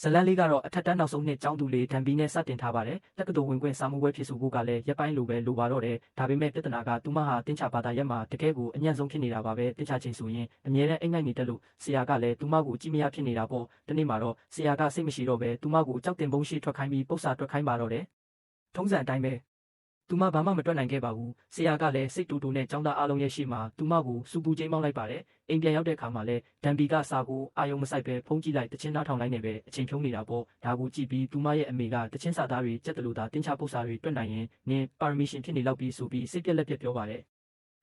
ဇလန်လေးကတော့အထက်တန်းနောက်ဆုံးနှစ်ကျောင်းသူလေးဒန်ဘီနဲ့စတင်ထားပါတယ်တက္ကသိုလ်ဝင်ခွင့်စာမှုပွဲဖြစ်ဆိုဖို့ကလည်းရက်ပိုင်းလိုပဲလိုပါတော့တယ်ဒါပေမဲ့ပြဿနာကသူမဟာတင်းချဘာသာရက်မှာတကယ်ကိုအညံ့ဆုံးဖြစ်နေတာပါပဲတင်းချချင်းဆိုရင်အမြဲတမ်းအိမ်ငိုက်နေတတ်လို့ဆရာကလည်းသူမကိုကြည့်မရဖြစ်နေတာပေါ့ဒီနေ့မှာတော့ဆရာကစိတ်မရှိတော့ပဲသူမကိုကြောက်တင်ပုံးရှိထွက်ခိုင်းပြီးပု္ပ္ပစာတွက်ခိုင်းပါတော့တယ်ထုံးစံအတိုင်းပဲသူမဘာမှမတွက်နိုင်ခဲ့ပါဘူးဆရာကလည်းစိတ်တူတူနဲ့ကျောင်းသားအားလုံးရဲ့ရှေ့မှာသူမကိုစူပူချင်းမောင်းလိုက်ပါတယ်အိမ်ပြန်ရောက်တဲ့အခါမှာလည်းဒန်ဘီကစာကိုအာယုံမဆိုင်ပဲဖုန်းကြည့်လိုက်တချင်းနှားထောင်လိုက်နေပဲအချိန်ဖြုံးနေတာပေါ့ဒါကိုကြည့်ပြီးသူမရဲ့အမေကတချင်းစာသားတွေကြက်တလူသားတင်းချပု္ပ္ပစာတွေတွက်နိုင်ရင်နင်ပါရမီရှင်ဖြစ်နေလောက်ပြီးဆိုပြီးစိတ်ပြက်လက်ပြက်ပြောပါတယ်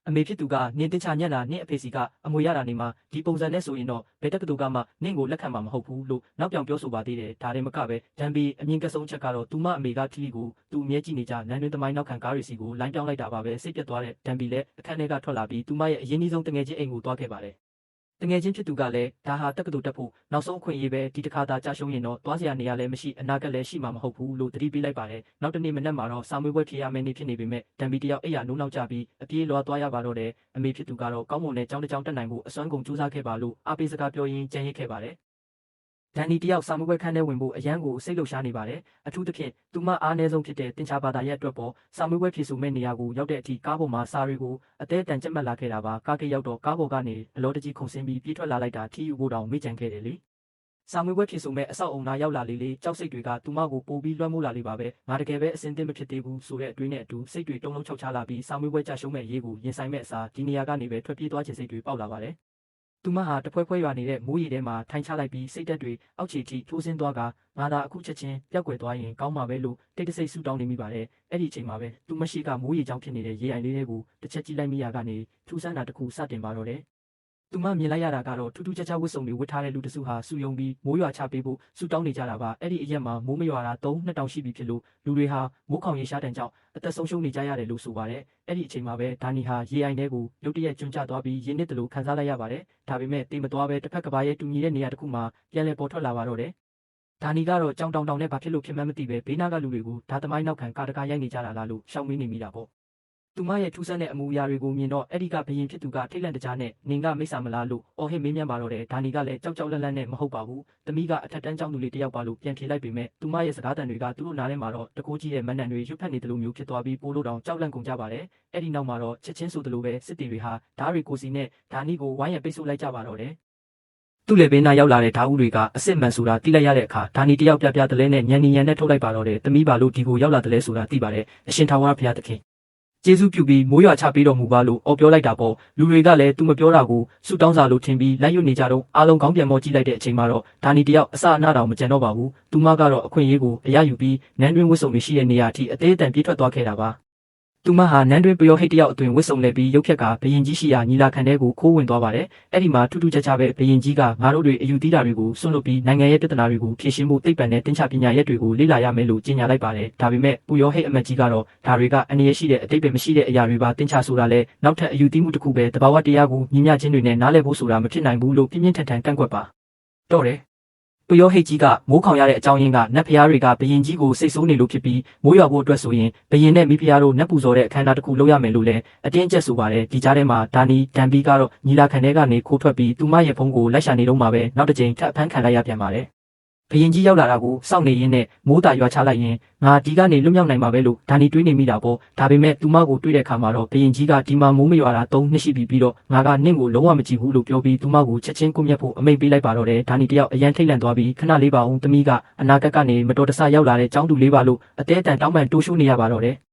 အမေဖြစ်သူကနင်တင်းချညက်လာနင့်အဖေစီကအမွေရတာနေမှာဒီပုံစံနဲ့ဆိုရင်တော့ဘယ်တက္ကသိုလ်ကမှနင့်ကိုလက်ခံမှာမဟုတ်ဘူးလို့နောက်ပြောင်ပြောဆိုပါသေးတယ်ဒါရင်မကပဲဒန်ဘီအမြင့်ကဆုံးချက်ကတော့သူမအမေကထီကိုသူအမြဲကြည့်နေကြလမ်းတွင်သမိုင်းနောက်ခံကားရီစီကိုလိုင်းပြောင်းလိုက်တာပါပဲစိတ်ပြက်သွားတဲ့ဒန်ဘီလည်းအခန်းထဲကထွက်လာပြီးသူမရဲ့အရင်နှီးဆုံးတငယ်ချင်းအိမ်ကိုသွားခဲ့ပါတယ်တငယ်ချင်းဖြစ်သူကလည်းဒါဟာတက္ကသိုလ်တက်ဖို့နောက်ဆုံးအခွင့်အရေးပဲဒီတစ်ခါသာကြာရှုံးရင်တော့သွားစရာနေရာလည်းမရှိအနာဂတ်လည်းရှိမှာမဟုတ်ဘူးလို့တတိပေးလိုက်ပါတယ်နောက်တနေ့မနက်မှာတော့စာမွေးပွဲဖြေရမယ့်နေ့ဖြစ်နေပေမဲ့ဒန်ဘီတယောက်အိယာနိုးနောက်ကျပြီးအပြေးလွှာသွားရပါတော့တယ်အမေဖြစ်သူကတော့ကောင်းမွန်တဲ့ကျောင်းတစ်ကျောင်းတက်နိုင်ဖို့အစွမ်းကုန်ကြိုးစားခဲ့ပါလို့အားပေးစကားပြောရင်းကြံ့ရစ်ခဲ့ပါတယ်ဒန်နီတယောက်စာမှုပွဲခန်းထဲဝင်ဖို့အရန်ကိုစိတ်လှုပ်ရှားနေပါတယ်အထူးသဖြင့်သူမအားနည်းဆုံးဖြစ်တဲ့တင်ချဘာသာရဲ့အတွက်ပေါ်စာမှုပွဲဖြည့်ဆို့မဲ့နေရာကိုရောက်တဲ့အထိကားပေါ်မှာစာတွေကိုအသေးအတန်ကြက်မှတ်လာခဲ့တာပါကားကိရောက်တော့ကားပေါ်ကနေအလောတကြီးခုန်ဆင်းပြီးပြေးထွက်လာလိုက်တာထီယူဖို့တောင်မေ့ကြံခဲ့တယ်လေစာမှုပွဲဖြည့်ဆို့မဲ့အဆောက်အုံနာရောက်လာလေကြောက်စိတ်တွေကသူမကိုပိုပြီးလွှမ်းမိုးလာလေပါပဲငါတကယ်ပဲအစင်းသင့်မဖြစ်သေးဘူးဆိုတဲ့အတွေးနဲ့အတူစိတ်တွေတုံးလုံးချောက်ချလာပြီးစာမှုပွဲကြရှုံးမဲ့ရေးကိုရင်ဆိုင်မဲ့အစားဒီနေရာကနေပဲထွက်ပြေးသွားခြင်းစိတ်တွေပေါက်လာပါတယ်သူမဟာတဖွဲဖွဲရွာနေတဲ့မိုးရီထဲမှာထိုင်ချလိုက်ပြီးစိတ်တက်တွေအောက်ခြေထိထိုးဆင်းသွားကငါသာအခုချက်ချင်းပျောက်ကွယ်သွားရင်ကောင်းမှာပဲလို့တိတ်တဆိတ်ဆူတောင်းနေမိပါတယ်အဲ့ဒီအချိန်မှာပဲသူမရှိကမိုးရီချောင်းဖြစ်နေတဲ့ရေအိုင်လေးတွေကိုတစ်ချက်ကြည့်လိုက်မိရကနေထူဆန်းတာတစ်ခုစတင်ပါတော့တယ်သူမမြင်လိုက်ရတာကတော့ထူးထူးခြားခြားဝတ်စုံတွေဝတ်ထားတဲ့လူတစုဟာစူယုံပြီးမိုးရွာချပေးဖို့စူတောင်းနေကြတာပါအဲ့ဒီအရက်မှာမိုးမရွာတာ3-2တောင်ရှိပြီဖြစ်လို့လူတွေဟာမိုးခေါင်ရေရှားတန်ကြောင့်အသက်ဆုံးရှုံးနေကြရတယ်လို့ဆိုပါတယ်အဲ့ဒီအချိန်မှာပဲဒါနီဟာရေအိုင်ထဲကိုရုတ်တရက်ကျွန်းကျသွားပြီးရင်းနစ်တယ်လို့ခံစားလိုက်ရပါတယ်ဒါပေမဲ့တေးမသွားပဲတစ်ဖက်ကဘာရဲ့တူညီတဲ့နေရာတစ်ခုမှာပြန်လည်ပေါ်ထွက်လာပါတော့တယ်ဒါနီကတော့ကြောင်တောင်နဲ့ဘာဖြစ်လို့ဖြစ်မှန်းမသိပဲဘေးနားကလူတွေကိုဓာသမိုင်းနောက်ခံကာတကာရိုက်နေကြတာလားလို့ရှောင်မေးနေမိတာပေါ့သူမရဲ့ထူးဆန်းတဲ့အမူအရာတွေကိုမြင်တော့အဲ့ဒီကဘရင်ဖြစ်သူကထိတ်လန့်တကြားနဲ့နင်ကမိစ္ဆာမလားလို့အော်ဟစ်မေးမြန်းပါတော့တယ်ဒါနီကလည်းကြောက်ကြောက်လန့်လန့်နဲ့မဟုတ်ပါဘူးတမီးကအထက်တန်းကျောင်းသူလေးတယောက်ပါလို့ပြန်ဖြေလိုက်ပေမဲ့သူမရဲ့စကားတန်တွေကသူတို့နားထဲမှာတော့တကိုးကြီးတဲ့မန်နန်တွေရွတ်ဖက်နေတယ်လို့မျိုးဖြစ်သွားပြီးပိုးလို့တောင်ကြောက်လန့်ကုန်ကြပါတယ်အဲ့ဒီနောက်မှာတော့ချက်ချင်းဆိုသလိုပဲစစ်တီတွေဟာဓားတွေကိုစီနဲ့ဒါနီကိုဝိုင်းရပိတ်ဆို့လိုက်ကြပါတော့တယ်သူ့လေဘေးနားရောက်လာတဲ့ဓာတ်ဦးတွေကအစ်စ်မှန်ဆိုတာသိလိုက်ရတဲ့အခါဒါနီတယောက်ပြတလဲနဲ့ညံနေညံနဲ့ထုတ်လိုက်ပါတော့တယ်တမီးပါလို့ဒီကိုရောက်လာတယ်လဲဆိုတာသိပါတယ်အရှင်ထာဝရဘုရားသခင်ကျေးဇူးပြုပြီးမိုးရွာချပေးတော်မူပါလို့အော်ပြောလိုက်တာပေါ့လူတွေကလည်းသူမပြောတာကိုဆူတောင်းစာလို့ထင်ပြီးလိုက်ရွတ်နေကြတော့အားလုံးခေါင်းပြန်မောကြည့်လိုက်တဲ့အချိန်မှာတော့ဒါနီတယောက်အစအနတောင်မကြံတော့ပါဘူးသူမကတော့အခွင့်အရေးကိုအရယူပြီးနန်းတွင်းဝတ်စုံတွေရှိတဲ့နေရာအထိအသေးအတန်ပြေးထွက်သွားခဲ့တာပါသူမဟာနန်းတွင်းပျော်ဟိတ်တယောက်အတွင်ဝတ်စုံလဲပြီးရုပ်ဖြက်ကဘရင်ကြီးရှိရာညီလာခံထဲကိုခိုးဝင်သွားပါတယ်အဲ့ဒီမှာထူးထူးခြားခြားပဲဘရင်ကြီးကငါတို့တွေအယူသီးတာတွေကိုစွန့်လွတ်ပြီးနိုင်ငံရဲ့ပြဿနာတွေကိုဖြေရှင်းဖို့သိပ္ပံနဲ့တင်ချပညာရက်တွေကိုလေ့လာရမယ်လို့ကြေညာလိုက်ပါတယ်ဒါပေမဲ့ပျော်ဟိတ်အမတ်ကြီးကတော့ဒါတွေကအန္တရာယ်ရှိတဲ့အတိတ်ပဲမရှိတဲ့အရာတွေပါတင်ချဆိုတာလဲနောက်ထပ်အယူသီးမှုတစ်ခုပဲတဘာဝတရားကိုညီမျှခြင်းတွေနဲ့နားလည်ဖို့ဆိုတာမဖြစ်နိုင်ဘူးလို့ပြင်းပြင်းထန်ထန်ကန့်ကွက်ပါတော့တယ်ပျော်ဟိတ်ကြီးကမိုးခေါင်ရတဲ့အကြောင်းရင်းကနတ်ဖျားတွေကဘရင်ကြီးကိုစိတ်ဆိုးနေလို့ဖြစ်ပြီးမိုးရွာဖို့အတွက်ဆိုရင်ဘရင်နဲ့မိဖုရားတို့နတ်ပူဇော်တဲ့အခမ်းအနားတစ်ခုလုပ်ရမယ်လို့လည်းအတင်းကျပ်ဆိုပါတယ်ဒီကြားထဲမှာဒါနီဒန်ဘီကတော့ညီလာခံထဲကနေခိုးထွက်ပြီးသူမရဲ့ဖုန်းကိုလိုက်ရှာနေတော့မှပဲနောက်တစ်ကြိမ်ထပ်ဖမ်းခံလိုက်ရပြန်ပါတယ်ဘရင်ကြီးရောက်လာတာကိုစောင့်နေရင်းနဲ့မိုးတာရွာချလိုက်ရင်ငါဒီကနေလွတ်မြောက်နိုင်မှာပဲလို့ဒါနီတွေးနေမိတာပေါ့ဒါပေမဲ့သူမကိုတွေးတဲ့အခါမှာတော့ဘရင်ကြီးကဒီမှာမိုးမရွာတာ3နှစ်ရှိပြီပြီးတော့ငါကနင့်ကိုလုံးဝမကြည့်ဘူးလို့ပြောပြီးသူမကိုချက်ချင်းကွပ်မျက်ဖို့အမိန့်ပေးလိုက်ပါတော့တယ်ဒါနီတယောက်အရန်ထိတ်လန့်သွားပြီးခဏလေးပါအောင်သမီးကအနာဂတ်ကနေမတော်တဆရောက်လာတဲ့ចောင်းသူလေးပါလို့အသေးအတန်တောင်းပန်တိုးရှိုးနေရပါတော့တယ်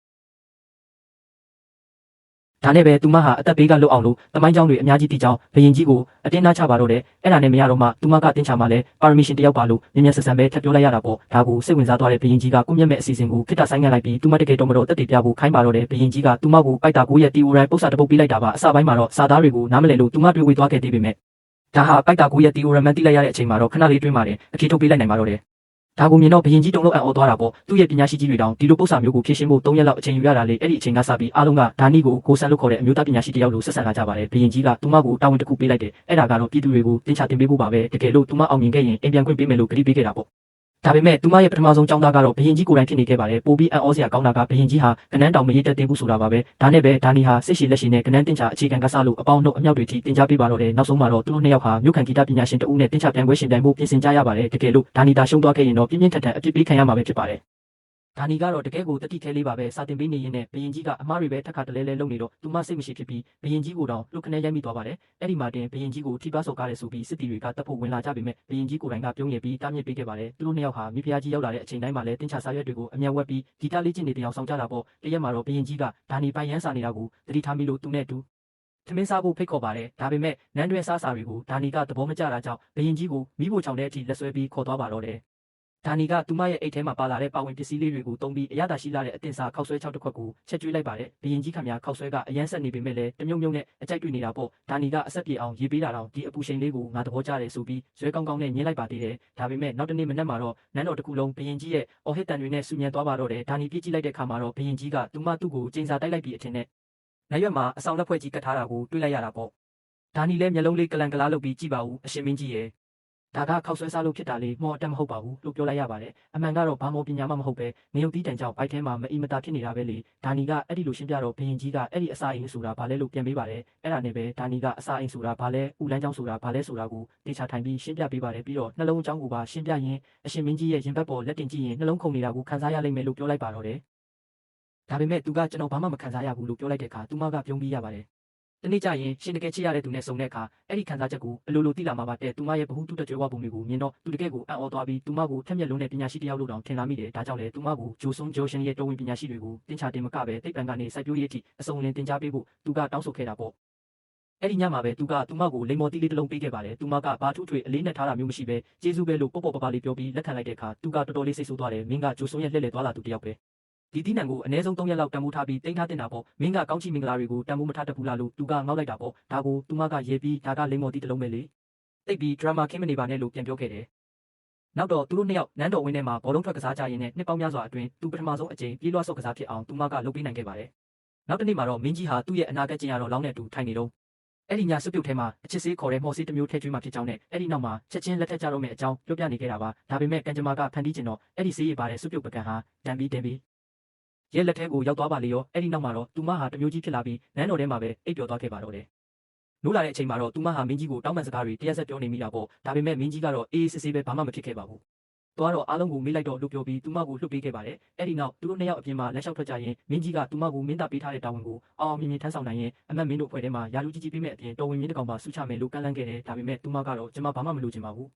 ဒါနဲ့ပဲသူမဟာအသက်ဘေးကလွတ်အောင်လို့တမိုင်းကျောင်းတွေအများကြီးတည်ကြောင်းဘရင်ကြီးကိုအတင်းနာချပါတော့တယ်အဲ့ဒါနဲ့မရတော့မှသူမကတင်းချမှာလဲပါရမီရှင်တယောက်ပါလို့မြင်မြန်ဆန်ဆန်ပဲထပ်ပြောလိုက်ရတာပေါ့ဒါကိုစိတ်ဝင်စားသွားတဲ့ဘရင်ကြီးကကွမျက်မဲ့အစီအစဉ်ကိုခိတ္တဆိုင်ငံလိုက်ပြီးသူမတကယ်တော့မတော့တက်တည်ပြဖို့ခိုင်းပါတော့တယ်ဘရင်ကြီးကသူမကိုပိုက်တာကိုရဲ့တီဝရန်ပု္ပ္ပစာတပုတ်ပေးလိုက်တာပါအစပိုင်းမှာတော့စာသားတွေကိုနားမလည်လို့သူမတွေးဝေသွားခဲ့သေးပေမဲ့ဒါဟာပိုက်တာကိုရဲ့တီဝရန်မှန်တိလိုက်ရတဲ့အချိန်မှာတော့ခဏလေးတွင်းပါတယ်အဖြေထုတ်ပေးလိုက်နိုင်ပါတော့တယ်ဒါကိုမြင်တော့ဘရင်ကြီးတုံးလို့အံ့ဩသွားတာပေါ့သူ့ရဲ့ပညာရှိကြီးတွေတောင်ဒီလိုပု္ပ္ပစာမျိုးကိုဖြည့်ရှင်းဖို့3ရက်လောက်အချိန်ယူရတာလေအဲ့ဒီအချိန်ကစပြီးအားလုံးကဒါနီကိုကိုဆန်လို့ခေါ်တဲ့အမျိုးသားပညာရှိတယောက်လိုဆက်ဆံလာကြပါတယ်ဘရင်ကြီးကသူမကိုတာဝန်တစ်ခုပေးလိုက်တယ်အဲ့ဒါကတော့ပြည်သူတွေကိုတင်ချတင်ပေးဖို့ပါပဲတကယ်လို့သူမအောင်မြင်ခဲ့ရင်အိမ်ပြန်ခွင့်ပေးမယ်လို့ကတိပေးခဲ့တာပေါ့ ဒါပေမဲ့သူမရဲ့ပထမဆုံးចောင်းသားကတော့ဘရင်ကြီးကိုယ်တိုင်ဖြစ်နေခဲ့ပါတယ်ပိုပြီးအံ့ဩစရာကောင်းတာကဘရင်ကြီးဟာကနန်းတောင်မရေးတက်တင်ဘူးဆိုတာပါပဲဒါနဲ့ပဲဒါနီဟာစိတ်ရှည်လက်ရှည်နဲ့ကနန်းတင်ချအခြေခံကစားလို့အပေါင်းနှုတ်အမြောက်တွေထိတင် जा ပေးပါတော့တယ်နောက်ဆုံးမှာတော့သူတို့နှစ်ယောက်ဟာမြို့ခံဂီတပညာရှင်တဦးနဲ့တင်ချပြိုင်ပွဲရှင်ပြိုင်မှုပြင်ဆင်ကြရပါတယ်တကယ်လို့ဒါနီတာရှုံးသွားခဲ့ရင်တော့ပြင်းပြင်းထန်ထန်အပြစ်ပေးခံရမှာပဲဖြစ်ပါတယ်ဒါနီကတော့တကယ်ကိုတတိခဲလေးပါပဲစာတင်ပေးနေရင်နဲ့ဘရင်ကြီးကအမားတွေပဲထက်ခါတလဲလဲလုံနေတော့သူမစိတ်မရှိဖြစ်ပြီးဘရင်ကြီးကိုတော့လှုပ်ခနဲရိုက်မိသွားပါတယ်အဲ့ဒီမှာတင်ဘရင်ကြီးကိုထိပါဆော့ကားတယ်ဆိုပြီးစစ်တီတွေကတပ်ဖို့ဝင်လာကြပေမဲ့ဘရင်ကြီးကိုယ်တိုင်ကပြုံးရပြီးတားမြစ်ပေးခဲ့ပါတယ်သူတို့နှစ်ယောက်ဟာမိဖုရားကြီးရောက်လာတဲ့အချိန်တိုင်းမှာလဲတင်ချစာရွက်တွေကိုအမြန်ဝက်ပြီးဂီတလေးချင်းတွေတယောက်ဆောင်ကြတာပေါ့တရက်မှာတော့ဘရင်ကြီးကဒါနီပိုင်ရန်စာနေတာကိုတတိထားမိလို့သူနဲ့တူသမင်းစားဖို့ဖိတ်ခေါ်ပါတယ်ဒါပေမဲ့နန်းတွဲစားစာတွေကိုဒါနီကသဘောမကျတာကြောင့်ဘရင်ကြီးကိုမိဖို့ချောင်တဲ့အထိလက်ဆွဲပြီးခေါ်သွားပါတော့တယ်ဒါနီကသူမရဲ့အိတ်ထဲမှာပါလာတဲ့ပါဝင်ပစ္စည်းလေးတွေကိုတုံးပြီးအရသာရှိလာတဲ့အတင်စာခောက်ဆွဲ6တစ်ခွက်ကိုချက်ကျွေးလိုက်ပါတယ်ဘရင်ကြီးခမခောက်ဆွဲကအရန်ဆက်နေပေမဲ့လည်းတမြုံမြုံနဲ့အကြိုက်တွေ့နေတာပေါ့ဒါနီကအဆက်ပြေအောင်ရေးပေးတာတော့ဒီအပူရှိန်လေးကိုငါသဘောကျတယ်ဆိုပြီးဇွဲကောင်းကောင်းနဲ့ညှင်းလိုက်ပါသေးတယ်ဒါပေမဲ့နောက်တနေ့မနက်မှာတော့နန်းတော်တစ်ခုလုံးဘရင်ကြီးရဲ့အော်ဟစ်တန်တွေနဲ့ဆူညံသွားပါတော့တယ်ဒါနီပြစ်ကြည့်လိုက်တဲ့ခါမှာတော့ဘရင်ကြီးကသူမသူ့ကိုကျင်းစာတိုက်လိုက်ပြီးအထင်နဲ့နိုင်ရွက်မှာအဆောင်လက်ဖွဲ့ကြီးကတ်ထားတာကိုတွေ့လိုက်ရတာပေါ့ဒါနီလည်းမျက်လုံးလေးကလန်ကလားလုပ်ပြီးကြည့်ပါဦးအရှင်မင်းကြီးရဲ့ဒါကခောက်ဆွဲစားလို့ဖြစ်တာလေမော်တက်မဟုတ်ပါဘူးလို့ပြောလိုက်ရပါတယ်အမှန်ကတော့ဘာမော်ပညာမှမဟုတ်ပဲငရုတ်တီးတန်ကြောင့်ဘိုက်ထဲမှာမအီမတာဖြစ်နေတာပဲလေဒါနီကအဲ့ဒီလိုရှင်းပြတော့ဘရင်ကြီးကအဲ့ဒီအစာအိမ်ဆိုတာဘာလဲလို့ပြန်ပေးပါတယ်အဲ့ဒါနဲ့ပဲဒါနီကအစာအိမ်ဆိုတာဘာလဲဥလန်းချောင်းဆိုတာဘာလဲဆိုတာကိုတေချာထိုင်ပြီးရှင်းပြပေးပါတယ်ပြီးတော့နှလုံးအကြောင်းကိုပါရှင်းပြရင်အရှင်မင်းကြီးရဲ့ရင်ဘတ်ပေါ်လက်တင်ကြည့်ရင်နှလုံးခုန်နေတာကိုခံစားရလိမ့်မယ်လို့ပြောလိုက်ပါတော့တယ်ဒါပေမဲ့သူကကျွန်တော်ဘာမှမခံစားရဘူးလို့ပြောလိုက်တဲ့အခါသူမကပြုံးပြီးရပါတယ်တနေ့ကျရင်ရှင်တကယ်ချစ်ရတဲ့သူနဲ့ဆုံတဲ့အခါအဲ့ဒီခံစားချက်ကိုအလိုလိုသိလာမှာပါတဲ့သူမရဲ့ဘ ഹു တုတကြွယ်ဝပုံတွေကိုမြင်တော့သူတကယ်ကိုအံ့ဩသွားပြီးသူမကိုထက်မြက်လုံးတဲ့ပညာရှိတယောက်လို့တောင်ထင်လာမိတယ်ဒါကြောင့်လေသူမကိုဂျိုဆွန်ဂျိုရှင်ရဲ့တော်ဝင်ပညာရှိတွေကိုတင်ချတင်မကပဲတိတ်ပံကနေစိုက်ပျိုးရေးအထိအစုံလင်တင် जा ပေးဖို့သူကတောင်းဆိုခဲ့တာပေါ့အဲ့ဒီညမှာပဲသူကသူမကိုလိမ္မော်တီးလေးတစ်လုံးပေးခဲ့ပါတယ်သူမကဘာထူးထွေအလေးနဲ့ထားတာမျိုးမရှိပဲကျေးဇူးပဲလို့ပေါ့ပေါ့ပပလေးပြောပြီးလက်ခံလိုက်တဲ့အခါသူကတော်တော်လေးစိတ်ဆိုးသွားတယ်မင်းကဂျိုဆွန်ရဲ့လှည့်လည်သွားလာသူတယောက်ပဲဒီတီးနံကိုအနည်းဆုံး3ရက်လောက်တန်ဖိုးထားပြီးတင်ထားတင်တာပေါ့မင်းကကောင်းချီမင်္ဂလာတွေကိုတန်ဖိုးမထားတတ်ဘူးလားလို့သူကငေါက်လိုက်တာပေါ့ဒါကိုသူမကရေးပြီးဒါကလိမ္မော်တီးတစ်လုံးပဲလေတိတ်ပြီးဒရမာခင်းမနေပါနဲ့လို့ပြန်ပြောခဲ့တယ်နောက်တော့သူတို့နှစ်ယောက်နန်းတော်ဝင်းထဲမှာဘောလုံးထွက်ကစားကြရင်းနဲ့နှစ်ပေါင်းများစွာအတွင်းသူပထမဆုံးအကြိမ်ပြေးလွှားဆော့ကစားဖြစ်အောင်သူမကလုပ်ပေးနိုင်ခဲ့ပါတယ်နောက်တစ်နေ့မှာတော့မင်းကြီးဟာသူ့ရဲ့အနာဂတ်ကျင်ရတော့လောင်းနဲ့တူထိုင်နေတော့အဲ့ဒီညစွပ်ပြုတ်ထဲမှာအချစ်စေးခေါ်တဲ့မော်စီးတစ်မျိုးထည့်ကျွေးမှဖြစ်ကြောင်းနဲ့အဲ့ဒီနောက်မှာချက်ချင်းလက်ထက်ကြတော့မယ့်အကြောင်းပြောပြနေခဲ့တာပါဒါပေမဲ့ကန်ဂျမာကဖန်တီးကျင်တော့အဲ့ဒီစေးရပါတဲ့စွပ်ပြုတ်ပကံဟာတန်ပြီးရဲလက်ထဲကိုရောက်သွားပါလေရောအဲ့ဒီနောက်မှာတော့သူမဟာတမျိုးကြီးဖြစ်လာပြီးနန်းတော်ထဲမှာပဲအိပ်ပျော်သွားခဲ့ပါတော့တယ်နိုးလာတဲ့အချိန်မှာတော့သူမဟာမင်းကြီးကိုတောင်းပန်စကားတွေတရက်ဆက်ပြောနေမိတာပေါ့ဒါပေမဲ့မင်းကြီးကတော့အေးအေးဆေးဆေးပဲဘာမှမဖြစ်ခဲ့ပါဘူးသွားတော့အားလုံးကိုမေးလိုက်တော့လို့ပြောပြီးသူမကိုလှုပ်ပေးခဲ့ပါတယ်အဲ့ဒီနောက်သူတို့နှစ်ယောက်အပြင်မှာလက်လျှောက်ထွက်ကြရင်မင်းကြီးကသူမကိုမင်းသားပေးထားတဲ့တာဝန်ကိုအောင်မြင်မြင်ထမ်းဆောင်နိုင်ရင်အမတ်မင်းတို့ဖွဲ့ထဲမှာယာလူကြီးပေးမဲ့အပြင်တော်ဝင်မြင်းတကောင်ပါဆုချမယ်လို့ကန့်လန့်ခဲ့တယ်ဒါပေမဲ့သူမကတော့ကျွန်မဘာမှမလုပ်ချင်ပါဘ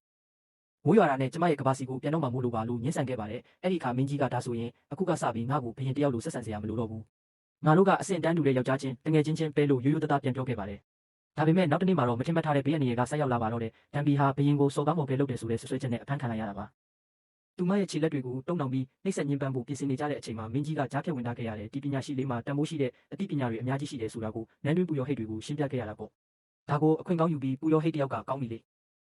ူးမိုးရွာတာနဲ့ကျမရဲ့ကဘာစီကိုပြန်တော့မှမို့လို့ပါလို့ညှင်းဆန်ခဲ့ပါတယ်အဲ့ဒီခါမင်းကြီးကဒါဆိုရင်အခုကစပြီးငါ့ကိုဘရင်တယောက်လိုဆက်ဆံစရာမလိုတော့ဘူးငါတို့ကအဆင့်တန်းတူတဲ့ယောက်ျားချင်းတငယ်ချင်းပဲလို့ရိုးရိုးသားသားပြန်ပြောခဲ့ပါတယ်ဒါပေမဲ့နောက်တစ်နေ့မှာတော့မထင်မှတ်ထားတဲ့ဘေးအနေကဆက်ရောက်လာပါတော့တယ်တန်ဘီဟာဘရင်ကိုစော်ကားမော်ပဲလုပ်တယ်ဆိုတဲ့ဆွဆွဲချက်နဲ့အဖမ်းခံလိုက်ရတာပါသူမရဲ့ခြေလက်တွေကိုတုံတောင်ပြီးနှိမ့်ဆက်ညှဉ်းပန်းဖို့ပြင်ဆင်နေကြတဲ့အချိန်မှာမင်းကြီးကကြားဖြတ်ဝင်ထားခဲ့ရတယ်ဒီပညာရှိလေးမှာတန်ဖိုးရှိတဲ့အသိပညာတွေအများကြီးရှိတယ်ဆိုတာကိုနန်းတွင်းပူရောဟိတ်တွေကိုရှင်းပြခဲ့ရတာပေါ့ဒါကိုအခွင့်ကောင်းယူပြီးပူရောဟိတ်တယောက်ကကောင်းပြီလ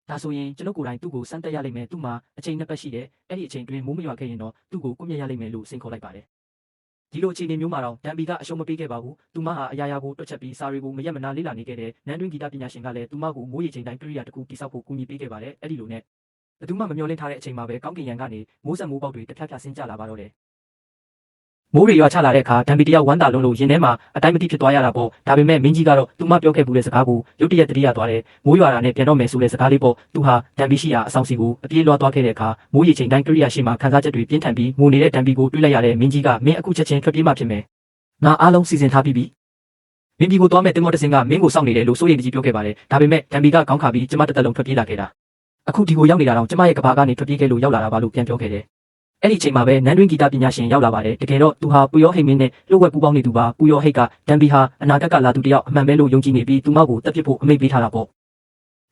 ေဒါဆိုရင်ကျွန်ုပ်ကိုယ်တိုင်သူ့ကိုစမ်းတက်ရလိမ့်မယ်သူ့မှာအချိန်နှစ်ပတ်ရှိတယ်အဲ့ဒီအချိန်တွင်မိုးမရွာခဲ့ရင်တော့သူ့ကိုကွပ်မျက်ရလိမ့်မယ်လို့စိန်ခေါ်လိုက်ပါတယ်ဒီလိုအခြေအနေမျိုးမှာတော့တန်ဘီကအရှုံးမပေးခဲ့ပါဘူးသူမဟာအရာရာကိုတွက်ချက်ပြီးစာတွေကိုမရက်မနာလေ့လာနေခဲ့တဲ့နန်းတွင်းဂီတပညာရှင်ကလည်းသူမကိုမိုးရေချိန်တိုင်းကိရိယာတစ်ခုတိစောက်ဖို့ကူညီပေးခဲ့ပါတယ်အဲ့ဒီလိုနဲ့ဘယ်သူမှမမျှော်လင့်ထားတဲ့အချိန်မှာပဲကောင်းကင်ယံကနေမိုးဆက်မိုးပေါက်တွေတစ်ဖြတ်ဖြတ်ဆင်းကျလာပါတော့တယ်မိုးတွေရွာချလာတဲ့အခါတန်ဘီတယောက်ဝမ်းသာလုံးလို့ရင်ထဲမှာအတိုင်းမသိဖြစ်သွားရတာပေါ့ဒါပေမဲ့မင်းကြီးကတော့သူမပြောခဲ့ဘူးတဲ့စကားကိုရုတ်တရက်တတိယသွားတယ်မိုးရွာတာနဲ့ပြန်တော့မယ်ဆိုတဲ့စကားလေးပေါ့သူဟာတန်ဘီရှိရာအဆောင်စီကိုအပြေးလွှားသွားခဲ့တဲ့အခါမိုးရေချိန်တိုင်းကိရိယာရှိမှခံစားချက်တွေပြင်းထန်ပြီးငိုနေတဲ့တန်ဘီကိုတွေးလိုက်ရတဲ့မင်းကြီးကမင်းအခုချက်ချင်းထွက်ပြေးမှဖြစ်မယ်ငါအားလုံးစီစဉ်ထားပြီးပြီမင်းဒီကိုသွားမဲ့တင်မောတစင်ကမင်းကိုစောင့်နေတယ်လို့စိုးရိမ်တကြီးပြောခဲ့ပါတယ်ဒါပေမဲ့တန်ဘီကခေါင်းခါပြီးကျမတစ်သက်လုံးထွက်ပြေးလာခဲ့တာအခုဒီကိုရောက်နေတာတော့ကျမရဲ့ကဘာကနေထွက်ပြေးခဲ့လို့ရောက်လာတာပါလို့ပြန်ပြောခဲ့တယ်အဲ့ဒီအချိန်မှာပဲနန်းတွင်းဂီတပညာရှင်ရောက်လာပါတယ်တကယ်တော့သူဟာပူရောဟိတ်မင်းနဲ့လှုပ်ဝက်ပူပေါင်းနေသူပါပူရောဟိတ်ကတန်ဘီဟာအနာဂတ်ကလာသူတယောက်အမှန်ပဲလို့ယုံကြည်နေပြီးသူမကိုတက်ပစ်ဖို့အမိန့်ပေးထားတာပေါ့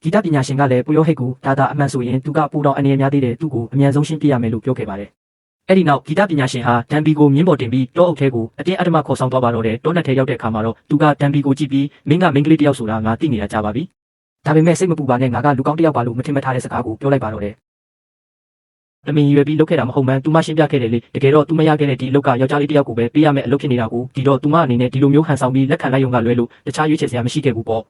ဂီတပညာရှင်ကလည်းပူရောဟိတ်ကိုဒါအမှန်ဆိုရင်သူကပူတော်အနေနဲ့များသေးတယ်သူ့ကိုအမြန်ဆုံးရှင်းပြရမယ်လို့ပြောခဲ့ပါတယ်အဲ့ဒီနောက်ဂီတပညာရှင်ဟာတန်ဘီကိုမြင်းပေါ်တင်ပြီးတောအုပ်ထဲကိုအတင်းအဓမ္မခေါ်ဆောင်သွားပါတော့တယ်တောနက်ထဲရောက်တဲ့အခါမှာတော့သူကတန်ဘီကိုကြည့်ပြီးမင်းကမိန်းကလေးတယောက်ဆိုတာငါသိနေတာကြားပါပြီဒါပေမဲ့စိတ်မပူပါနဲ့ငါကလူကောင်းတယောက်ပါလို့မထင်မှတ်ထားတဲ့စကားကိုပြောလိုက်ပါတော့တယ်တမင်ရွယ်ပြီးလုပ်ခဲ့တာမဟုတ်မှန်းသူမရှင်းပြခဲ့တယ်လေတကယ်တော့သူမရခဲ့တဲ့ဒီအလုပ်ကယောက်ျားလေးတယောက်ကိုပဲပေးရမယ့်အလုပ်ဖြစ်နေတာကိုဒီတော့သူမအနေနဲ့ဒီလိုမျိုးဟန်ဆောင်ပြီးလက်ခံလိုက်ရုံကလွဲလို့တခြားရွေးချယ်စရာမရှိခဲ့ဘူးပေါ့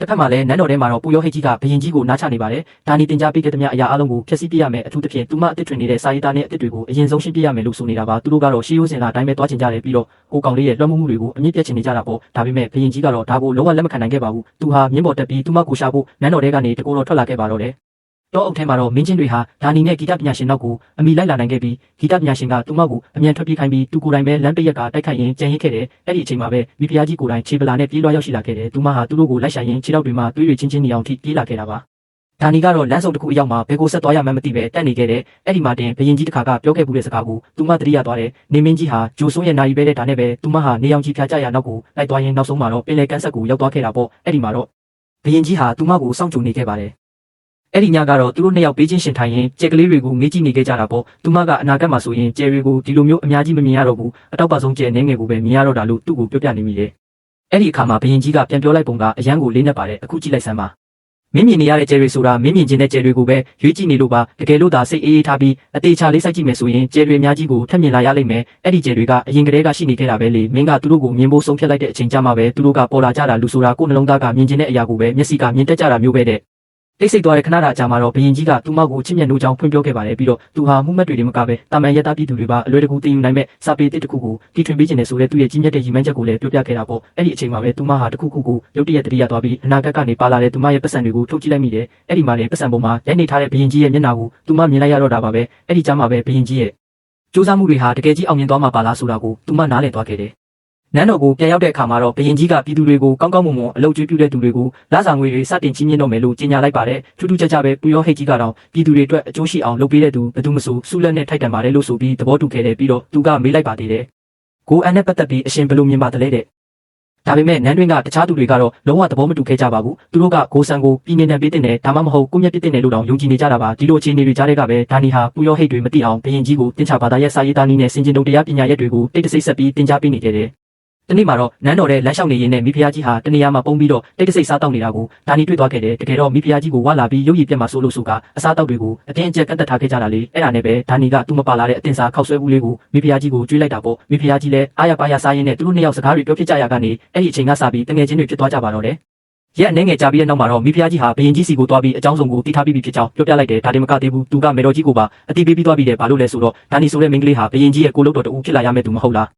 တစ်ဖက်မှာလည်းနန်းတော်ထဲမှာတော့ပူရောဟိတ်ကြီးကဘရင်ကြီးကိုနားချနေပါတယ်။ဒါနီတင်ကြားပေးခဲ့သမျှအရာအလုံးကိုဖျက်ဆီးပြရမယ်အထူးသဖြင့်သူမအစ်စ်ထွင်နေတဲ့စာရေးသားနဲ့အစ်စ်တွေကိုအရင်ဆုံးရှင်းပြရမယ်လို့ဆိုနေတာပါ။သူတို့ကတော့ရှေးရိုးစင်လာအတိုင်းပဲတွားချင်ကြတယ်ပြီးတော့ကိုကောင်လေးရဲ့လွှမ်းမိုးမှုတွေကိုအမြင့်ပြတ်ချင်နေကြတာပေါ့။ဒါပေမဲ့ဘရင်ကြီးကတော့ဒါကိုလုံးဝလက်မခံနိုင်ခဲ့ပါဘူး။သူဟာမြင်းပေါ်တက်ပြီးသူမကိုရှာဖို့နန်းတော်ထဲကနေတကိုယ်တော်ထွက်လာခဲ့ပါတော့တယ်။တောအုပ်ထဲမှာတော့မင်းချင်းတွေဟာဒါနီနဲ့ဂီတပညာရှင်နောက်ကိုအမိလိုက်လာနိုင်ခဲ့ပြီးဂီတပညာရှင်ကသူမကိုအမြန်ထွက်ပြေးခိုင်းပြီးသူကိုယ်တိုင်ပဲလမ်းပိတ်ရက်ကတိုက်ခိုက်ရင်ကြံရစ်ခဲ့တယ်။အဲ့ဒီအချိန်မှာပဲမိဖုရားကြီးကိုယ်တိုင်ခြေပလာနဲ့ပြေးလွှားရောက်ရှိလာခဲ့တယ်။သူမဟာသူတို့ကိုလိုက်ရှာရင်းခြေထောက်တွေမှာသွေးတွေချင်းချင်းနေအောင်ထိပြေးလာခဲ့တာပါ။ဒါနီကတော့လမ်းစုံတစ်ခုအရောက်မှာဘယ်ကိုဆက်သွားရမှန်းမသိပဲတက်နေခဲ့တယ်။အဲ့ဒီမှာတင်ဘရင်ကြီးတစ်ခါကပြောခဲ့မှုတဲ့စကားကိုသူမသတိရသွားတယ်။နေမင်းကြီးဟာဂျိုဆိုးရဲ့နာရီပဲတဲ့ဒါနဲ့ပဲသူမဟာနေအောင်ကြီးဖြာကြရနောက်ကိုလိုက်သွားရင်နောက်ဆုံးမှာတော့ပင်လယ်ကမ်းဆက်ကိုရောက်သွားခဲ့တာပေါ့။အဲ့ဒီမှာတော့ဘရင်ကြီးဟာသူမကိုစောင့်ကြိုနေခဲ့ပါတယ်။အဲ့ဒီညကတော့သူတို့နှစ်ယောက်ပေးချင်းရှင်ထိုင်ရင်ကြက်ကလေးတွေကိုငေးကြည့်နေခဲ့ကြတာပေါ့။သူမကအနာဂတ်မှာဆိုရင်ကြယ်တွေကိုဒီလိုမျိုးအများကြီးမမြင်ရတော့ဘူး။အတောက်ပါဆုံးကြယ်နေငယ်ကိုပဲမြင်ရတော့တာလို့သူ့ကိုပြောပြနေမိတယ်။အဲ့ဒီအခါမှာဘရင်ကြီးကပြန်ပြောလိုက်ပုံကအရန်ကိုလေးနဲ့ပါတယ်အခုကြည့်လိုက်စမ်းပါ။မင်းမြင်နေရတဲ့ကြယ်တွေဆိုတာမင်းမြင်ခြင်းတဲ့ကြယ်တွေကိုပဲရွေးကြည့်နေလို့ပါတကယ်လို့သာစိတ်အေးအေးထားပြီးအသေးချာလေးစိုက်ကြည့်မယ်ဆိုရင်ကြယ်တွေအများကြီးကိုထပ်မြင်လာရလိမ့်မယ်အဲ့ဒီကြယ်တွေကအရင်ကတည်းကရှိနေခဲ့တာပဲလေမင်းကသူတို့ကိုမြင်ဖို့ဆုံးဖြတ်လိုက်တဲ့အချိန်ကြမှာပဲသူတို့ကပေါ်လာကြတာလူဆိုတာကိုယ်နှလုံးသားကမြင်ခြင်းတဲ့အရာကိုပဲမျက်စိကမြင်တတ်ကြတာမျိုးပဲတဲ့တိတ်ဆိတ်သွားတဲ့ခဏတာအကြာမှာတော့ဘရင်ကြီးကသူ့မောက်ကိုချစ်မြတ်နိုးကြောင်းဖွင့်ပြောခဲ့ပါတယ်ပြီးတော့သူဟာမှုမှတ်တွေမကပဲတာမန်ရတာပြည်သူတွေပါအလွယ်တကူတင်ယူနိုင်မဲ့စာပေတစ်ခုကိုတီထွင်ပေးခြင်းနဲ့ဆိုတဲ့သူ့ရဲ့ကြီးမြတ်တဲ့ရည်မှန်းချက်ကိုလည်းပြောပြခဲ့တာပေါ့အဲ့ဒီအချိန်မှာပဲသူမဟာတစ်ခုခုကိုရုတ်တရက်တတိယသွားပြီးအနာဂတ်ကနေပါလာတဲ့သူမရဲ့ပတ်စံတွေကိုထုတ်ကြည့်လိုက်မိတယ်အဲ့ဒီမှာလည်းပတ်စံပေါ်မှာရိုက်နေထားတဲ့ဘရင်ကြီးရဲ့မျက်နှာကိုသူမမြင်လိုက်ရတော့တာပါပဲအဲ့ဒီကြားမှာပဲဘရင်ကြီးရဲ့စူးစမ်းမှုတွေဟာတကယ်ကြီးအောင်မြင်သွားမှာပါလားဆိုတာကိုသူမနားလည်သွားခဲ့တယ်နန်းတော်ကိုပြန်ရောက်တဲ့အခါမှာတော့ဘရင်ကြီးကပြည်သူတွေကိုကောင်းကောင်းမွန်မွန်အလုပ်ကျွေးပြုတဲ့သူတွေကိုလစာငွေတွေစတင်ချင်းမြင့်တော့မယ်လို့ကြေညာလိုက်ပါတယ်ထူးထူးခြားခြားပဲပူရောဟိတ်ကြီးကတော့ပြည်သူတွေအတွက်အကျိုးရှိအောင်လုပ်ပေးတဲ့သူဘယ်သူမဆိုစုလက်နဲ့ထိုက်တန်ပါတယ်လို့ဆိုပြီးသဘောတူခဲ့တယ်ပြီးတော့သူကမေးလိုက်ပါသေးတယ်ကိုအန်နဲ့ပတ်သက်ပြီးအရှင်ဘယ်လိုမြင်ပါသလဲတဲ့ဒါပေမဲ့နန်းတွင်းကတခြားသူတွေကတော့လုံးဝသဘောမတူခဲ့ကြပါဘူးသူတို့ကကိုဆန်ကိုပြည်နေတန်ပေးတဲ့နဲ့ဒါမှမဟုတ်ကိုမြက်ပြစ်တဲ့နဲ့လို့တောင်ယုံကြည်နေကြတာပါဒီလိုအခြေအနေတွေကြားတဲ့ကပဲဒါနီဟာပူရောဟိတ်တွေမသိအောင်ဘရင်ကြီးကိုတင်ချဘာသာရဲ့စာရေးသားနည်းနဲ့စင်ကျင်တုံတရားပညာရက်တွေကိုတိတ်တဆိတ်ဆက်ပြီးတင်ကြားပေးနေခဲ့တယ်တနေ့မှာတော့နန်းတော်ထဲလမ်းလျှောက်နေရင်းနဲ့မိဖုရားကြီးဟာတနေရာမှာပုံပြီးတော့တိတ်တဆိတ်စားတောက်နေတာကိုဒါနီတွေ့သွားခဲ့တယ်တကယ်တော့မိဖုရားကြီးကိုဝါလာပြီးရုပ်ရည်ပြတ်မှာဆိုလို့ဆိုကအစားတောက်တွေကိုအတင်းအကျပ်ကန့်တက်ထားခဲ့ကြတာလေအဲ့ဒါနဲ့ပဲဒါနီကသူ့မပါလာတဲ့အတင်စားခောက်ဆွဲဘူးလေးကိုမိဖုရားကြီးကိုကျွေးလိုက်တာပေါ့မိဖုရားကြီးလည်းအားရပါရစားရင်းနဲ့သူတို့နှစ်ယောက်စကားတွေပြောဖြစ်ကြရကနေအဲ့ဒီအချိန်ကစပြီးတငယ်ချင်းတွေဖြစ်သွားကြပါတော့တယ်ရက်အနေငယ်ကြာပြီးတဲ့နောက်မှာတော့မိဖုရားကြီးဟာဘရင်ကြီးစီကိုသွားပြီးအကြောင်းစုံကိုတီးထားပြီးဖြစ်ကြောင်းပြောပြလိုက်တယ်ဒါတင်မကသေးဘူးသူကမေတော်ကြီးကိုပါအတိပေးပြီးသွားပြီးတယ်ဘာလို့လဲဆိုတော့ဒါနီဆိုတဲ့မိန်းကလေးဟာဘရင်ကြီးရဲ့ကိုလို့တော်တူဖြစ်လာရမယ့်သူမဟုတ်လ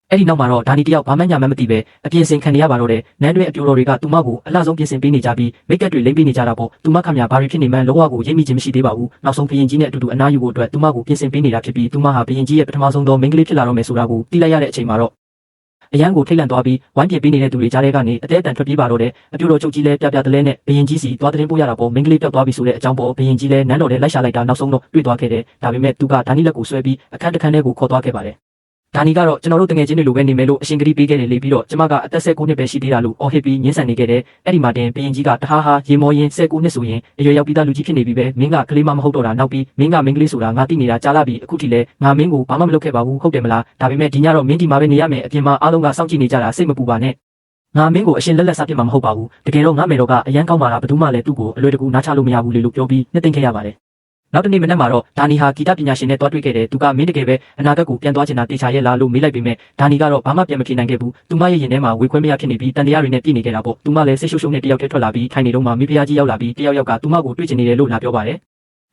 ားအဲ့ဒီနောက်မှာတော့ဒါနီတယောက်ဘာမှညာမှမသိပဲအပြင်ဆင်ခံနေရပါတော့တယ်နန်းတွဲအပြိုတော်တွေကသူမကိုအလှဆုံးပြင်ဆင်ပေးနေကြပြီးမိတ်ကပ်တွေလိမ့်ပေးနေကြတာပေါ့သူမခမညာဘာတွေဖြစ်နေမှန်းလုံးဝကိုရိပ်မိခြင်းမရှိသေးပါဘူးနောက်ဆုံးဘရင်ကြီးနဲ့အတူတူအနားယူဖို့အတွက်သူမကိုပြင်ဆင်ပေးနေတာဖြစ်ပြီးသူမဟာဘရင်ကြီးရဲ့ပထမဆုံးသောမိန်းကလေးဖြစ်လာတော့မယ်ဆိုတာကိုသိလိုက်ရတဲ့အချိန်မှာတော့အရန်ကိုထိတ်လန့်သွားပြီးဝိုင်းပြပေးနေတဲ့သူတွေကြားထဲကနေအသေးအတန်ထွက်ပြေးပါတော့တယ်အပြိုတော်ချုပ်ကြီးလည်းပြတလဲနဲ့ဘရင်ကြီးစီသွားတဲ့ပို့ရတာပေါ့မိန်းကလေးပြောက်သွားပြီဆိုတဲ့အကြောင်းပေါ့ဘရင်ကြီးလည်းနန်းတော်ထဲလိုက်ရှာလိုက်တာနောက်ဆုံးတော့တွေ့သွားခဲ့တယ်ဒါပေမဲ့သူကဒါနီလက်ကိုဆွဲပြီးအခန်းတစ်ခန်းထဲကိုခေါ်သွားခဲ့ပါတယ်ဒါနီကတော့ကျွန်တော်တို့တငယ်ချင်းတွေလိုပဲနေမယ်လို့အရှင်ကတိပေးခဲ့တယ်လေပြီးတော့ကျမကအသက်19နှစ်ပဲရှိသေးတာလို့အော်ဟစ်ပြီးညှင်းဆန်နေခဲ့တယ်အဲ့ဒီမှာတင်ဘရင်ကြီးကတဟားဟာရေမောရင်19နှစ်ဆိုရင်အရွယ်ရောက်ပြီးသားလူကြီးဖြစ်နေပြီပဲမင်းကကလေးမဟုတ်တော့တာနောက်ပြီးမင်းကမင်းကလေးဆိုတာငါသိနေတာကြားလာပြီအခုထိလဲငါမင်းကိုဘာမှမလုပ်ခဲ့ပါဘူးဟုတ်တယ်မလားဒါပေမဲ့ဒီညတော့မင်းဒီမှာပဲနေရမယ်အပြင်မှာအားလုံးကစောင့်ကြည့်နေကြတာစိတ်မပူပါနဲ့ငါမင်းကိုအရှင်လက်လက်စားပြစ်မှာမဟုတ်ပါဘူးတကယ်တော့ငါမေတော်ကအရန်ကောင်းပါလားဘယ်သူမှလည်းသူ့ကိုအလွယ်တကူနားချလို့မရဘူးလေလို့ပြောပြီးနှစ်သိမ့်ခဲ့ရပါတယ်နောက်တနေ့မနက်မှာတော့ဒါနီဟာဂီတပညာရှင်နဲ့တွားတွေ့ခဲ့တယ်သူကမင်းတကယ်ပဲအနာဂတ်ကိုပြန်သွားချင်တာတေချာရဲ့လားလို့မေးလိုက်ပေမဲ့ဒါနီကတော့ဘာမှပြန်မဖြေနိုင်ခဲ့ဘူးသူမရဲ့ရင်ထဲမှာဝေခွဲမရဖြစ်နေပြီးတန်တရားတွေနဲ့ပြည့်နေခဲ့တာပေါ့သူမလည်းစိတ်ရှုပ်ရှုပ်နဲ့တယောက်တည်းထွက်လာပြီးထိုင်နေတော့မှမိဖုရားကြီးရောက်လာပြီးတယောက်ကသူမကိုတွေ့ချင်နေတယ်လို့လာပြောပါတယ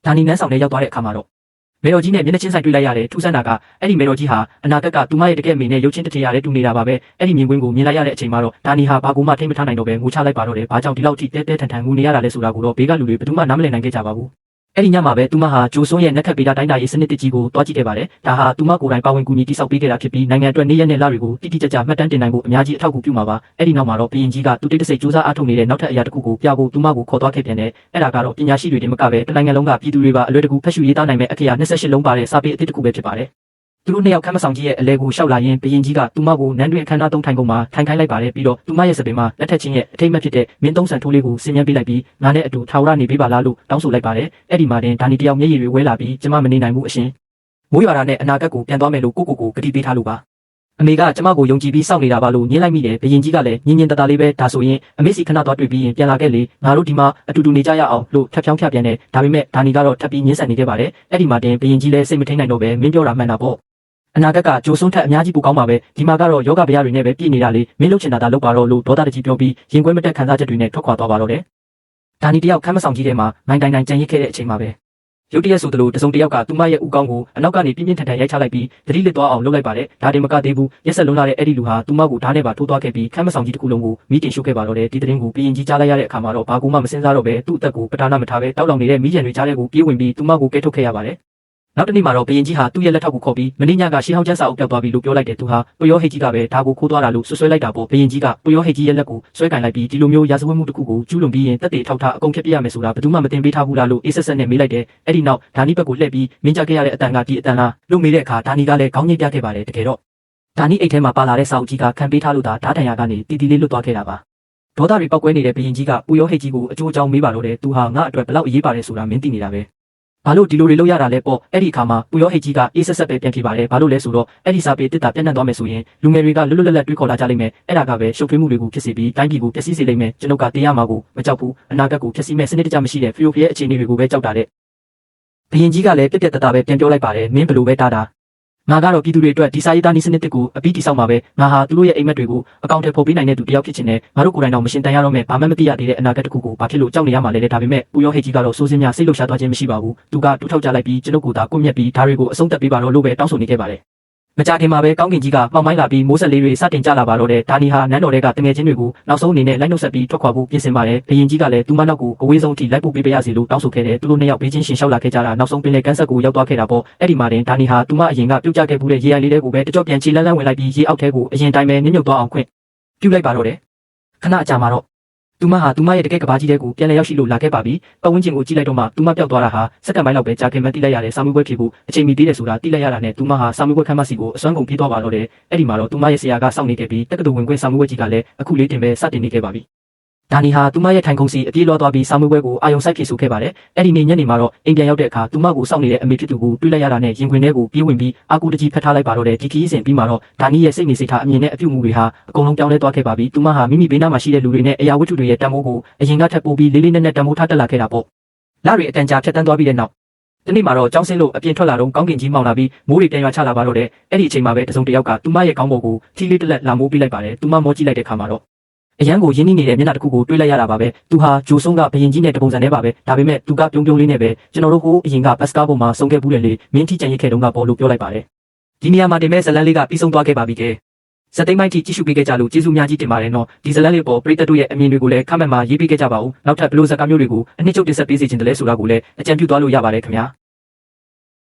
်ဒါနီနန်းဆောင်ထဲရောက်သွားတဲ့အခါမှာတော့မေတော်ကြီးနဲ့မျက်နှာချင်းဆိုင်တွေ့လိုက်ရတယ်ထူးဆန်းတာကအဲ့ဒီမေတော်ကြီးဟာအနာဂတ်ကသူမရဲ့တကယ်မိနဲ့ရုပ်ချင်းတထည်ရတဲ့တူနေတာပါပဲအဲ့ဒီမြင်ကွင်းကိုမြင်လိုက်ရတဲ့အချိန်မှာတော့ဒါနီဟာဘာကူမှထိမ့်မထားနိုင်တော့ပဲငိုချလိုက်ပါတော့တယ်ဘာကြောင့်ဒီလောက်ထိတဲတဲထန်ထန်ငိုနေရတာလဲဆိုတာကိုတော့ဘေးကလူတွေဘယ်သူမှနားမလည်နိုင်ခဲ့ကြပါဘူးအဲ့ဒီညမှာပဲသူမဟာဂျိုဆွန်းရဲ့နက်ခတ်ပေတာတိုင်းတာရေးစနစ်တစ်ကြီးကိုတွားကြည့်ခဲ့ပါတယ်ဒါဟာသူမကိုယ်တိုင်ပါဝင်ကူညီတိစောက်ပေးခဲ့တာဖြစ်ပြီးနိုင်ငံအတွက်နေရနဲ့လတွေကိုတိတိကျကျမှတ်တမ်းတင်နိုင်ဖို့အများကြီးအထောက်အကူပြုမှာပါအဲ့ဒီနောက်မှာတော့ဘရင်ကြီးကသူတိတ်တဆိတ်စူးစမ်းအားထုတ်နေတဲ့နောက်ထပ်အရာတစ်ခုကိုပြဖို့သူမကိုခေါ်သွားခဲ့ပြန်တယ်အဲ့ဒါကတော့ပညာရှိတွေတင်မကပဲတနိုင်ငံလုံးကပြည်သူတွေပါအလွယ်တကူဖတ်ရှုရေးသားနိုင်မဲ့အခရာ28လုံးပါတဲ့စာပေအသစ်တစ်ခုပဲဖြစ်ပါတယ်သူတို့နှစ်ယောက်ခမ်းမဆောင်ကြီးရဲ့အလဲကိုရှောက်လာရင်ဘရင်ကြီးကသူမကိုနန်းတွင်အခမ်းအနားသုံးထိုင်ကုန်မှာထိုင်ခိုင်းလိုက်ပါတယ်ပြီးတော့သူမရဲ့စပင်မှာလက်ထက်ချင်းရဲ့အထိတ်အမှတ်ဖြစ်တဲ့မင်းသုံးဆန်ထိုးလေးကိုဆင်ញံပေးလိုက်ပြီးငါနဲ့အတူထာဝရနေပေးပါလားလို့တောင်းဆိုလိုက်ပါတယ်အဲ့ဒီမှာတင်ဒါနီတယောက်မျက်ရည်တွေဝဲလာပြီးကျမမနေနိုင်ဘူးအရှင်မိုးရွာတာနဲ့အနာဂတ်ကိုပြန်သွားမယ်လို့ကိုကတိပေးထားလို့ပါအမေကကျမကိုယုံကြည်ပြီးစောင့်နေတာပါလို့ညှင်းလိုက်မိတယ်ဘရင်ကြီးကလည်းညင်တတလေးပဲဒါဆိုရင်အမေစီခဏသွားတွေ့ပြီးရင်ပြန်လာခဲ့လေငါတို့ဒီမှာအတူတူနေကြရအောင်လို့ထပ်ဖြောင်းဖြပြန်တယ်ဒါပေမဲ့ဒါနီကတော့ထပ်ပြီးညှင်းဆန်နေခဲ့ပါတယ်အဲ့ဒီမှာတင်ဘရင်ကြီးလည်းစိတ်မထိန်နိုင်တော့ပဲမင်းပြောတာမှန်တာပေါ့ အနာဂတ်ကကြိုးစွန်းထက်အများကြီးပိုကောင်းပါပဲဒီမှာကတော့ယောဂဗျာတွေနဲ့ပဲပြည့်နေတာလေမင်းလှုပ်ချင်တာလုပ်ပါတော့လို့ဒေါသတကြီးပြောပြီးရင်ခွဲမတက်ခံစားချက်တွေနဲ့ထွက်ခွာသွားပါတော့တယ်ဒါနီတယောက်ခမ်းမဆောင်ကြီးထဲမှာနိုင်တိုင်တိုင်ကြံရစ်ခဲ့တဲ့အချိန်မှာပဲရုတ်တရက်ဆိုသလိုတစုံတယောက်ကသူမရဲ့ဦးကောင်းကိုအနောက်ကနေပြင်းပြင်းထန်ထန်ရိုက်ချလိုက်ပြီးသတိလစ်သွားအောင်လုပ်လိုက်ပါတယ်ဒါတင်မကသေးဘူးရက်ဆက်လုံးလာတဲ့အဲ့ဒီလူဟာသူမကိုဓာတ်နဲ့ပါထိုးသွားခဲ့ပြီးခမ်းမဆောင်ကြီးတစ်ခုလုံးကိုမိတင်ရှုပ်ခဲ့ပါတော့တယ်ဒီသတင်းကိုပြင်းကြီးကြားလိုက်ရတဲ့အခါမှာတော့ဘာကူမှမစင်စားတော့ပဲသူ့အသက်ကိုပထနာမထားပဲတောက်လောင်နေတဲ့မိကြံတွေကြားထဲကိုပြေးဝင်ပြီးသူမကိုကဲထုတ်ခဲ့ရပါတယ်နောက်တစ်နေ့မှာတော့ဘရင်ကြီးဟာသူ့ရဲ့လက်ထောက်ကိုခေါ်ပြီးမင်းညကရှေးဟောင်းကျန်းစာအုပ်ပြောက်သွားပြီလို့ပြောလိုက်တယ်သူဟာပယောဟိတ်ကြီးကပဲဒါကိုခိုးသွားတာလို့ဆွဆွဲလိုက်တာပေါ့ဘရင်ကြီးကပယောဟိတ်ကြီးရဲ့လက်ကိုဆွဲကင်လိုက်ပြီးဒီလိုမျိုးရာဇဝတ်မှုတစ်ခုကိုကျူးလွန်ပြီးရင်တက်တေထောက်ထားအကုန်ဖျက်ပြရမယ်ဆိုတာဘယ်သူမှမတင်ပေးထားဘူးလားလို့အေးဆက်ဆက်နဲ့မေးလိုက်တယ်အဲ့ဒီနောက်ဒါနီဘက်ကိုလှည့်ပြီးမင်းကြခဲ့ရတဲ့အတန်ကဒီအတန်လားလို့မေးတဲ့အခါဒါနီကလည်းခေါင်းငိတ်ပြခဲ့ပါတယ်တကယ်တော့ဒါနီအိတ်ထဲမှာပါလာတဲ့စာအုပ်ကြီးကခံပေးထားလို့ဒါဓာတ်တန်ရာကနေတီတီလေးလွတ်သွားခဲ့တာပါဒေါသတွေပောက်ကွဲနေတဲ့ဘရင်ကြီးကပယောဟိတ်ကြီးကိုအကျိုးအကြောင်းမေးပါတော့တယ်သူဟာငါ့အတွက်ဘလောက်အရေးပါတယ်ဆိုတာမင်းသိနေတာပဲဘာလို့ဒီလိုတွေလုပ်ရတာလဲပေါ့အဲ့ဒီအခါမှာပူရောဟိတ်ကြီးကအေးဆက်ဆက်ပဲပြန်ဖြေပါတယ်ဘာလို့လဲဆိုတော့အဲ့ဒီစာပေတစ်တာပြန့်နှံ့သွားမယ်ဆိုရင်လူငယ်တွေကလွတ်လွတ်လပ်လပ်တွေးခေါ်လာကြလိမ့်မယ်အဲ့ဒါကပဲရှုပ်ထွေးမှုတွေကိုဖြစ်စေပြီးတိုင်းပြည်ကိုပျက်စီးစေလိမ့်မယ်ကျွန်ုပ်ကတရားမှာကိုမကြောက်ဘူးအနာဂတ်ကိုဖျက်ဆီးမဲ့စနစ်တကျမရှိတဲ့ဖီယိုဖီရဲ့အခြေအနေတွေကိုပဲကြောက်တာတဲ့ဘရင်ကြီးကလည်းပြက်ပြက်တတပဲပြန်ပြောလိုက်ပါတယ်မင်းဘယ်လိုပဲတားတာငါကတော့ပြည်သူတွေအတွက်ဒီစာရေးသားနည်းစနစ်တစ်ခုအပြီးတိဆောက်မှာပဲငါဟာသူတို့ရဲ့အိမ်မက်တွေကိုအကောင့်ထဲပို့ပေးနိုင်တဲ့သူတယောက်ဖြစ်ချင်တယ်ငါတို့ကိုယ်တိုင်တော့မရှင်းတန်ရတော့မဲ့ဘာမှမသိရသေးတဲ့အနာဂတ်တစ်ခုကိုဘာဖြစ်လို့ကြောက်နေရမှာလဲဒါပေမဲ့ပူရောဟိတ်ကြီးကတော့စိုးစင်းများစိတ်လှုပ်ရှားသွားခြင်းမရှိပါဘူးသူကတူးထောက်ကြလိုက်ပြီးကျွန်ုပ်ကိုသာကွမျက်ပြီးဓာတွေကိုအဆုံးသတ်ပေးပါတော့လို့ပဲတောင်းဆိုနေခဲ့ပါတယ်မကြခင်မှာပဲကောင်းကင်ကြီးကမှောက်မိုင်းလာပြီးမိုးဆက်လေးတွေစတင်ကြလာပါတော့တယ်ဒါနီဟာနန်းတော်တွေကတငယ်ချင်းတွေကိုနောက်ဆုံးအနေနဲ့လိုက်နှုတ်ဆက်ပြီးထွက်ခွာဖို့ပြင်ဆင်ပါတယ်ဘရင်ကြီးကလည်းသူမနောက်ကိုအဝေးဆုံးအထိလိုက်ပို့ပေးပါရစေလို့တောင်းဆိုခဲ့တယ်သူတို့နှစ်ယောက်ဘေးချင်းရှင်လျှောက်လာခဲ့ကြတာနောက်ဆုံးပင်လယ်ကမ်းဆက်ကိုရောက်သွားခဲ့တာပေါ့အဲ့ဒီမှာတင်ဒါနီဟာသူမအရင်ကပြုတ်ကျခဲ့မှုတဲ့ရေအိုင်လေးတွေကိုပဲတကြော့ပြန်ချီလန်းလန်းဝင်လိုက်ပြီးရေအောက်ထဲကိုအရင်တိုင်းပဲနင်းမြုပ်သွားအောင်ခွင့်ပြုလိုက်ပါတော့တယ်ခဏအကြာမှာတော့သူမဟာသူမရဲ့တကယ်ကဘာကြီးတဲ့ကိုပြန်လည်ရောက်ရှိလို့လာခဲ့ပါပြီပတ်ဝန်းကျင်ကိုကြည့်လိုက်တော့မှသူမပျောက်သွားတာဟာစက္ကန့်ပိုင်းလောက်ပဲကြာခင်မှသိလိုက်ရတဲ့စာမေးပွဲဖြေဖို့အချိန်မီသေးတယ်ဆိုတာသိလိုက်ရတာနဲ့သူမဟာစာမေးပွဲခန်းမစီကိုအစွမ်းကုန်ပြေးသွားပါတော့တယ်အဲ့ဒီမှာတော့သူမရဲ့ဆရာကစောင့်နေခဲ့ပြီးတက္ကသိုလ်ဝင်ခွင့်စာမေးပွဲကြီးကလည်းအခုလေးတင်ပဲစတင်နေခဲ့ပါပြီဒါနီဟာသူမရဲ့ထိုင်ခုံစီအပြေးလွှားသွားပြီးစာမေးပွဲကိုအာယုံစိုက်ဖြေဆိုခဲ့ပါတယ်အဲ့ဒီနေ့ညနေမှာတော့အိမ်ပြန်ရောက်တဲ့အခါသူမကိုစောင့်နေတဲ့အမေဖြစ်သူကိုတွေ့လိုက်ရတာနဲ့ရင်ခွင်ထဲကိုပြေးဝင်ပြီးအာကူတကြီးဖက်ထားလိုက်ပါတော့တယ်ဒီခီးစဉ်ပြီးမှာတော့ဒါနီရဲ့စိတ်နေစိတ်ထားအမြင်နဲ့အပြုမှုတွေဟာအကုန်လုံးပြောင်းလဲသွားခဲ့ပါပြီသူမဟာမိမိဘေးနားမှာရှိတဲ့လူတွေနဲ့အရာဝတ္ထုတွေရဲ့တန်ဖိုးကိုအရင်ကထပ်ပိုးပြီးလေးလေးနက်နက်တန်ဖိုးထားတက်လာခဲ့တာပေါ့လရီအတန်ကြာဖြတ်တန်းသွားပြီးတဲ့နောက်ဒီနေ့မှာတော့ကျောင်းဆင်းလို့အပြင်ထွက်လာတော့ကောင်းကင်ကြီးမောင်းလာပြီးမိုးတွေပြန်ရွာချလာပါတော့တယ်အဲ့ဒီအချိန်မှာပဲတစုံတစ်ယောက်ကသူမရဲ့ခေါင်းပေါ်ကိုထီလေးတစ်လက်လာမိုးပေးလိုက်ပါတယ်သူမမောကြည့်လိုက်တဲ့အခါမှာတော့အရန်ကိုရင်းနှီးနေတဲ့မျက်နှာတစ်ခုကိုတွေးလိုက်ရတာပါပဲသူဟာဂျိုဆုံကဘရင်ကြီးနဲ့တပုံစံနဲ့ပါပဲဒါပေမဲ့သူကပြုံးပြုံးလေးနဲ့ပဲကျွန်တော်တို့ဟိုအရင်ကဘတ်စကားပေါ်မှာစုံခဲ့ဘူးတယ်လေမင်းထိကြံရစ်ခဲ့တုန်းကပေါ်လို့ပြောလိုက်ပါတယ်ဒီနေရာမှာတင်မဲ့ဇလန်းလေးကပြီးဆုံးသွားခဲ့ပါပြီကဲဇက်သိမ်းမိုက်ထိကြည့်ရှုပေးခဲ့ကြလို့ကျေးဇူးများကြီးတင်ပါတယ်နော်ဒီဇလန်းလေးပေါ်ပရိသတ်တို့ရဲ့အမြင်တွေကိုလည်းခမန့်မှာရေးပေးခဲ့ကြပါဦးနောက်ထပ်ဘလို့ဇာတ်ကားမျိုးတွေကိုအနှစ်ချုပ်တင်ဆက်ပေးစီခြင်းတလဲဆိုတာကိုလည်းအကြံပြုသွားလို့ရပါတယ်ခင်ဗျာ